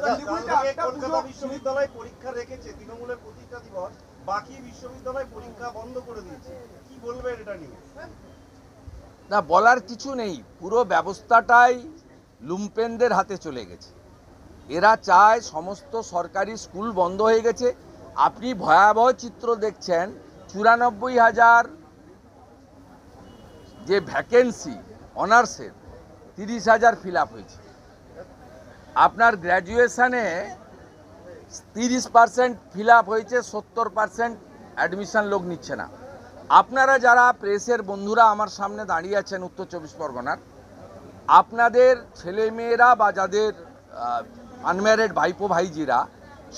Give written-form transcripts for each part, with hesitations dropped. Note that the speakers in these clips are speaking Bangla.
কলকাতা বিশ্ববিদ্যালয় পরীক্ষা রেখেছে তৃণমূলের প্রতিষ্ঠা দিবস, বাকি বিশ্ববিদ্যালয় পরীক্ষা বন্ধ করে দিয়েছে, কি বলবেন এটা নিয়ে? না, বলার কিছু নেই। পুরো ব্যবস্থাটাই লুম্পেনদের হাতে চলে গেছে। এরা চায় সমস্ত সরকারি স্কুল বন্ধ হয়ে গেছে। আপনি ভয়াবহ চিত্র দেখছেন। 94,000 যে ভ্যাকেন্সি অনার্সের, 30,000 ফিল আপ হয়েছে। আপনার গ্র্যাজুয়েশনে 30% ফিল আপ হয়েছে, 70% অ্যাডমিশন লোক নিচ্ছে না। আপনারা যারা প্রেসের বন্ধুরা আমার সামনে দাঁড়িয়ে আছেন উত্তর 24 পরগনার, আপনাদের ছেলেমেয়েরা বা যাদের আনম্যারিড ভাইপো ভাইজিরা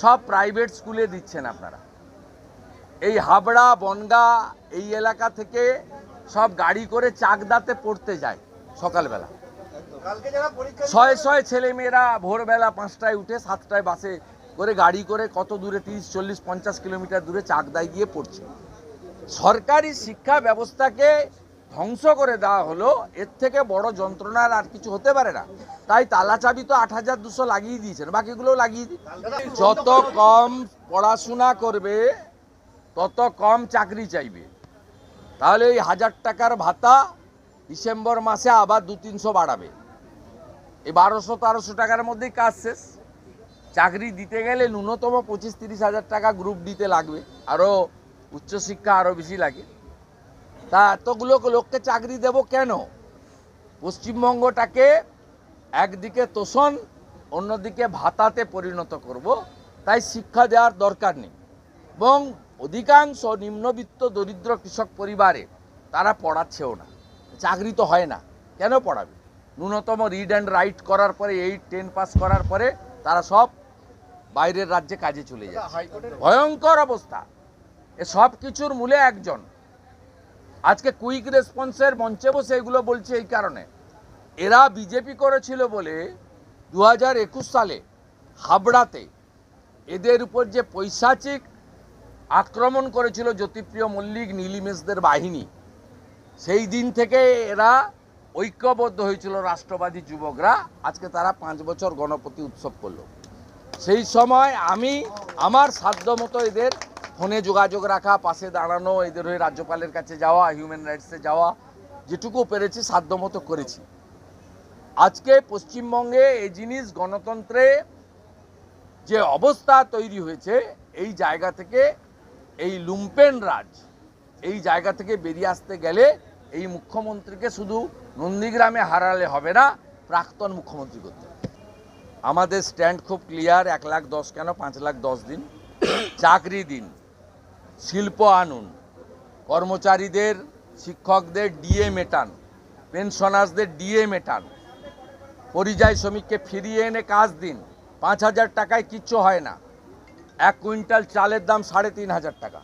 সব প্রাইভেট স্কুলে দিচ্ছেন। আপনারা এই হাবড়া বনগা এই এলাকা থেকে সব গাড়ি করে চাকদাতে পড়তে যায় সকালবেলা। শয়ে ছেলেমেয়েরা ভোরবেলা 5টায় উঠে 7টায় বাসে করে গাড়ি করে কত দূরে 30, 40, 50 কিলোমিটার দূরে চাকদায় গিয়ে পড়ছে। সরকারি শিক্ষা ব্যবস্থাকে ধ্বংস করে দেওয়া হলো। এর থেকে বড় যন্ত্রণার আর কিছু হতে পারে না। তাই তালা চাবি তো 8,200 লাগিয়ে দিয়েছেন, বাকিগুলো লাগিয়ে দিন। যত কম পড়াশোনা করবে তত কম চাকরি চাইবে। তাহলে এই 1,000 টাকার ভাতা ডিসেম্বর মাসে আবার 200-300 বাড়াবে। এই 1200-1300 টাকার মধ্যেই কাজ শেষ। চাকরি দিতে গেলে ন্যূনতম 25-30 হাজার টাকা গ্রুপ দিতে লাগবে, আরও উচ্চশিক্ষা আরও বেশি লাগে। তা এতগুলো লোককে চাকরি দেব কেন? পশ্চিমবঙ্গটাকে একদিকে তোষণ, অন্যদিকে ভাতাতে পরিণত করব। তাই শিক্ষা দেওয়ার দরকার নেই। এবং অধিকাংশ নিম্নবিত্ত দরিদ্র কৃষক পরিবারে তারা পড়াচ্ছেও না। চাকরি তো হয় না, কেন পড়াবে? ন্যূনতম রিড অ্যান্ড রাইট করার পরে 8-10 পাস করার পরে তারা সব বাইরের রাজ্যে কাজে চলে যায়। ভয়ঙ্কর অবস্থা। এ সব কিছুর মূলে একজন। আজকে কুইক রেসপন্সের মঞ্চে বসে এগুলো বলছে এই কারণে, এরা বিজেপি করেছিল বলে 2021 সালে হাবড়াতে এদের উপর যে পৈশাচিক আক্রমণ করেছিল জ্যোতিপ্রিয় মল্লিক, নীলিমেশদের বাহিনী, সেই দিন থেকে এরা ঐক্যবদ্ধ হয়েছিল রাষ্ট্রবাদী যুবকরা। আজকে তারা 5 বছর গণপতি উৎসব করলো। সেই সময় আমি আমার সাধ্য মতো এদের ফোনে যোগাযোগ রাখা, পাশে দাঁড়ানো, এদের হয়ে রাজ্যপালের কাছে যাওয়া, হিউম্যান রাইটসে যাওয়া, যেটুকু পেরেছি সাধ্য মতো করেছি। আজকে পশ্চিমবঙ্গে এই জিনিস, গণতন্ত্রে যে অবস্থা তৈরি হয়েছে, এই জায়গা থেকে, এই লুম্পেন রাজ, এই জায়গা থেকে বেরিয়ে আসতে গেলে এই মুখ্যমন্ত্রীকে শুধু নন্দীগ্রামে হারালে হবে না, প্রাক্তন মুখ্যমন্ত্রী করতে হবে। আমাদের স্ট্যান্ড খুব ক্লিয়ার। 1,10,000 কেন, 5,10,000 দিন, চাকরি দিন, শিল্প আনুন, কর্মচারীদের, শিক্ষকদের ডিএ মেটান, পেনশনার্সদের ডিএ মেটান, পরিযায়ী শ্রমিককে ফিরিয়ে এনে কাজ দিন। 5,000 টাকায় কিচ্ছু হয় না। 1 কুইন্টাল চালের দাম 3,500 টাকা।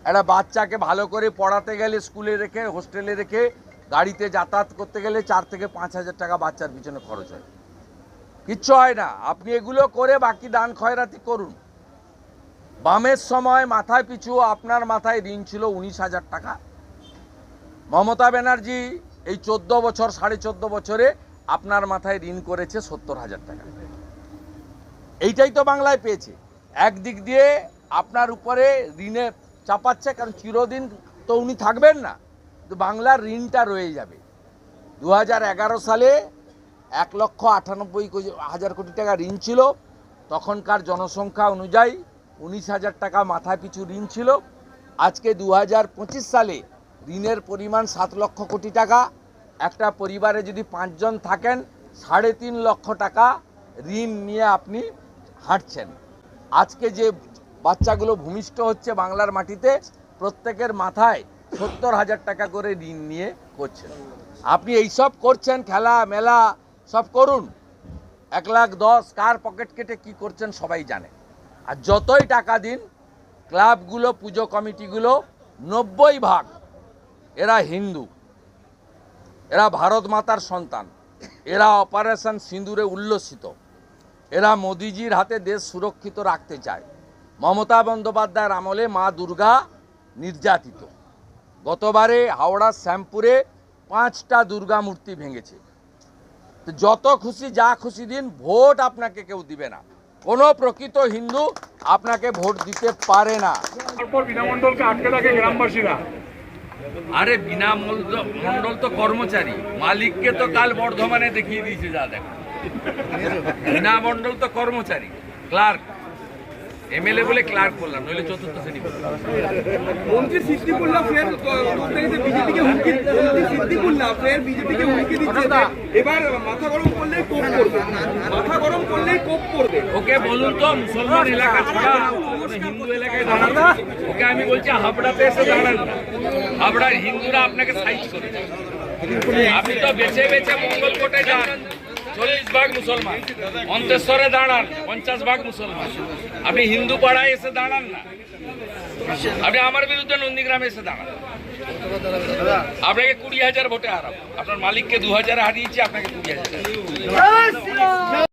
একটা বাচ্চাকে ভালো করে পড়াতে গেলে, স্কুলে রেখে, হোস্টেলে রেখে, গাড়িতে যাতায়াত করতে গেলে 4 থেকে 5,000 টাকা বাচ্চার পিছনে খরচ হয়। কিচ্ছু হয় না। আপনি এগুলো করে বাকি দান খয়রাতি করুন। বামের সময় মাথায় পিছু আপনার মাথায় ঋণ ছিল 19,000 টাকা। মমতা ব্যানার্জি এই 14 বছর, 14.5 বছরে আপনার মাথায় ঋণ করেছে 70,000 টাকা। এইটাই তো বাংলায় পেয়েছে। একদিক দিয়ে আপনার উপরে ঋণে চাপাচ্ছে, কারণ চিরদিন তো উনি থাকবেন না, তো বাংলার ঋণটা রয়ে যাবে। 2011 সালে 1,98,000 কোটি টাকা ঋণ ছিল। তখনকার জনসংখ্যা অনুযায়ী 19,000 টাকা মাথা পিছু ঋণ ছিল। আজকে 2025 সালে ঋণের পরিমাণ 7 লক্ষ কোটি টাকা। একটা পরিবারে যদি 5 জন থাকেন, 3.5 লক্ষ টাকা ঋণ নিয়ে আপনি হাঁটছেন। আজকে যে বাচ্চাগুলো ভূমিষ্ঠ হচ্ছে বাংলার মাটিতে, প্রত্যেকের মাথায় 70,000 টাকা করে ঋণ নিয়ে করছেন। আপনি এইসব করছেন, খেলা মেলা সব করুন। 1,10,000 কার পকেট কেটে কি করছেন সবাই জানে। আর যতই টাকা দিন, ক্লাবগুলো, পুজো কমিটিগুলো 90% এরা হিন্দু, এরা ভারত মাতার সন্তান, এরা অপারেশন সিঁদুরে উল্লসিত, এরা মোদিজির হাতে দেশ সুরক্ষিত রাখতে চায়। মমতা বন্দ্যোপাধ্যায়ের আমলে মা দুর্গা নির্যাতিত। গতবারে হাওড়ার শ্যামপুরে 5টা দুর্গা মূর্তি ভেঙেছে। তো যত খুশি যা খুশি দিন, ভোট আপনাকে কেউ দিবে না। কোনো প্রকৃত হিন্দু আপনাকে ভোট দিতে পারে না। তারপর বিনামণ্ডলকে আটকে রাখে গ্রামবাসীরা। আরে বিনা মণ্ডল তো কর্মচারী, মালিককে তো কাল বর্ধমানে দেখিয়ে দিয়েছে যা দেখো। বিনা মণ্ডল তো কর্মচারী, ক্লার্ক, এমএলএ বলে ক্লার্ক বললাম, নইলে চতুর্থ শ্রেণী বললাম। মন্ত্রী সিদ্দিকুল্লাহ ফের বিজেপিকে হুমকি, মন্ত্রী সিদ্দিকুল্লাহ ফের বিজেপিকে হুমকি দিচ্ছে যে এবার মাথা গরম করলেই কোপ করবে, মাথা গরম করলেই কোপ করবে। ওকে বলুন তো মুসলমান এলাকা ছাড়া হিন্দু এলাকায় দাঁড়ান। ওকে আমি বলছি হাবড়াতে এসে দাঁড়ান না, হাবড়ার হিন্দুরা আপনাকে সাইজ করে। আপনি তো বেছে বেছে মঙ্গলকোটে যান, 40 ভাগ মুসলমান, অন্তেশ্বরে দাঁড়ান, 50 ভাগ মুসলমান। আপনি হিন্দু পাড়ায় এসে দাঁড়ান না, আপনি আমার বিরুদ্ধে নন্দীগ্রামে এসে দাঁড়ান। আপনাকে 20,000 ভোটে হারাবো, আপনার মালিককে 2000 হারিয়েছি, আপনাকে 20,000।